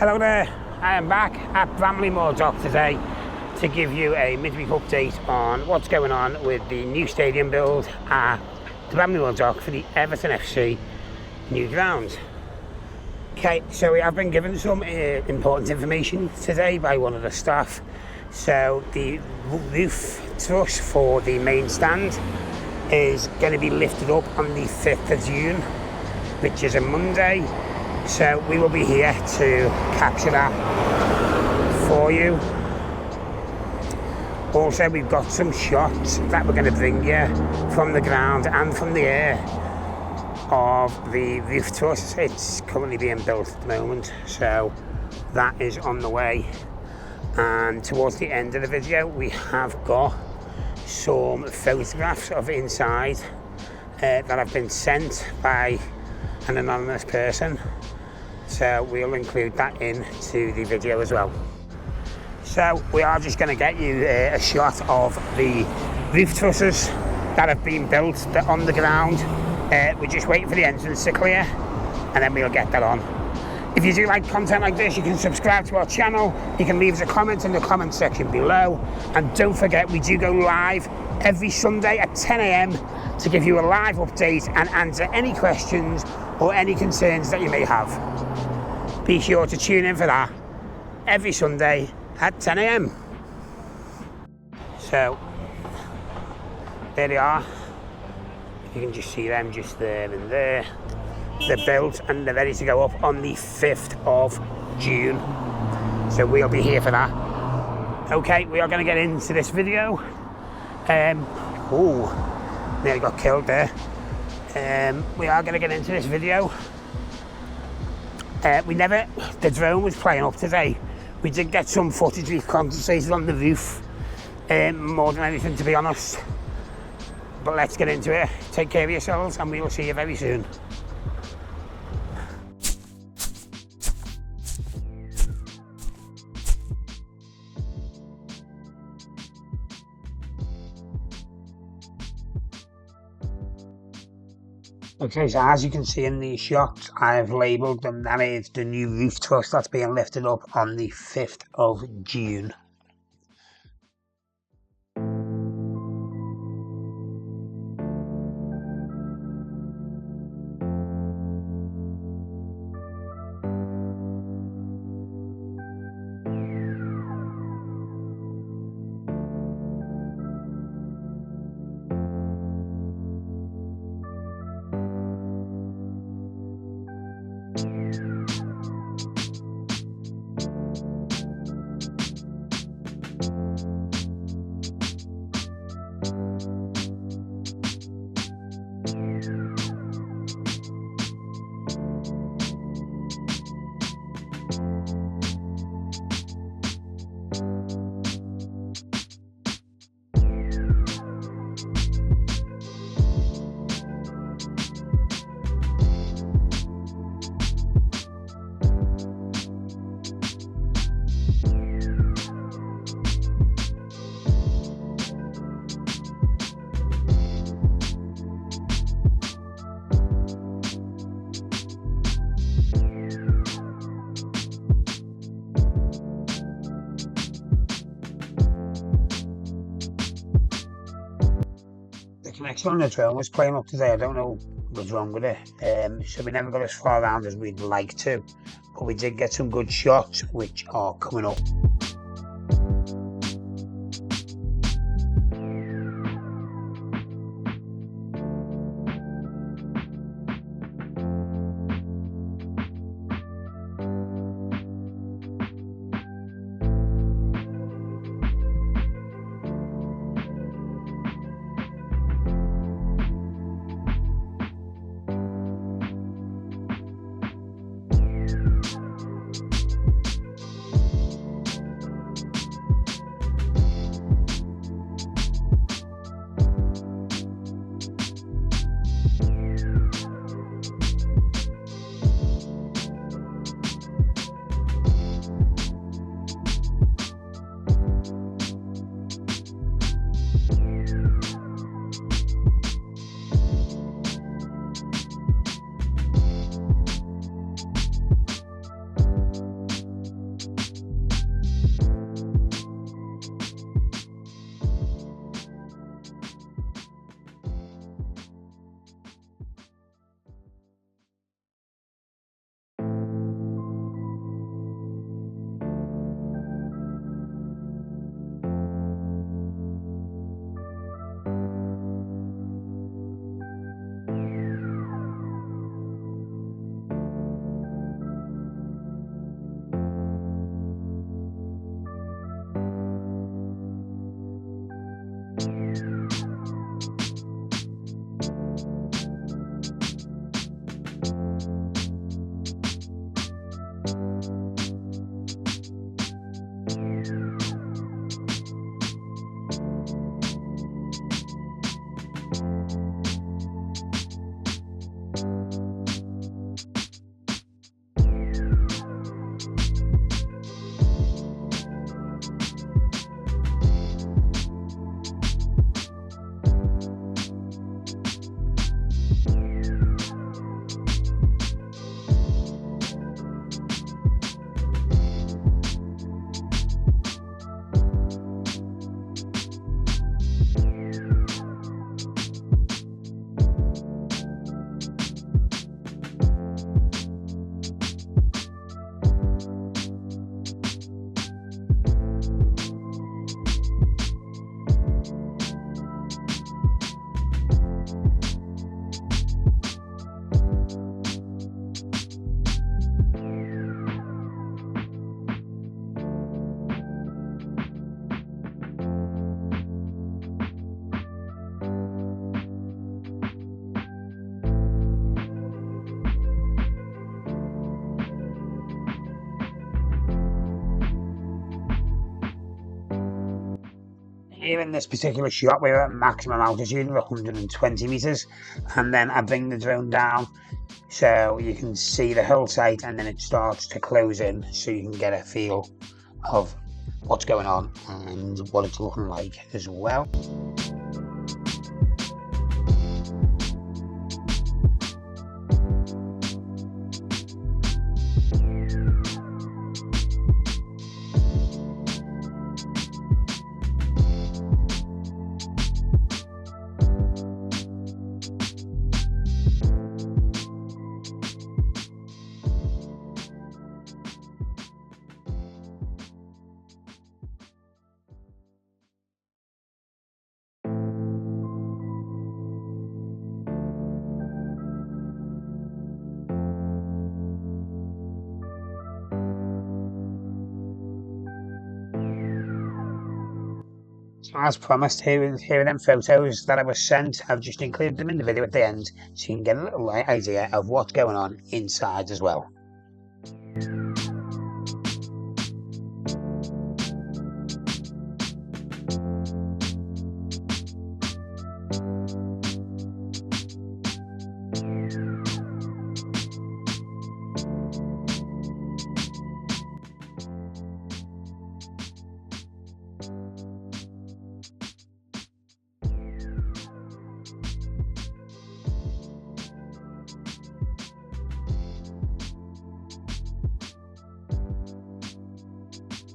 Hello there, I am back at Bramley-moore Dock today to give you a midweek update on what's going on with the new stadium build at the Bramley-moore Dock for the Everton FC new ground. Okay, so we have been given some important information today by one of the staff. So the roof truss for the main stand is going to be lifted up on the 5th of June, which is a Monday. So we will be here to capture that for you. Also, we've got some shots that we're going to bring you from the ground and from the air of the roof truss. It's currently being built at the moment, so that is on the way. And towards the end of the video, we have got some photographs of inside that have been sent by an anonymous person. So we'll include that into the video as well. So we are just going to get you a shot of the roof trusses that have been built on the ground. We're just waiting for the entrance to clear and then we'll get that on. If you do like content like this, you can subscribe to our channel. You can leave us a comment in the comment section below. And don't forget, we do go live every Sunday at 10 AM to give you a live update and answer any questions or any concerns that you may have. Be sure to tune in for that every Sunday at 10 AM. So, there they are. You can just see them just there and there. They're built and they're ready to go up on the 5th of June. So we'll be here for that. Okay, we are going to get into this video. Nearly got killed there. We are going to get into this video. The drone was playing up today. We did get some footage we concentrated on the roof, more than anything, to be honest. But let's get into it. Take care of yourselves and we will see you very soon. Okay, so as you can see in these shots, I have labelled them. That is the new roof truss that's being lifted up on the 5th of June. The connection on the drone was playing up today. I don't know what's wrong with it. So we never got as far around as we'd like to, but we did get some good shots which are coming up. Here in this particular shot, we're at maximum altitude of 120 meters, and then I bring the drone down so you can see the whole site, and then it starts to close in so you can get a feel of what's going on and what it's looking like as well. As promised, here are them photos that I was sent. I've just included them in the video at the end so you can get a little idea of what's going on inside as well.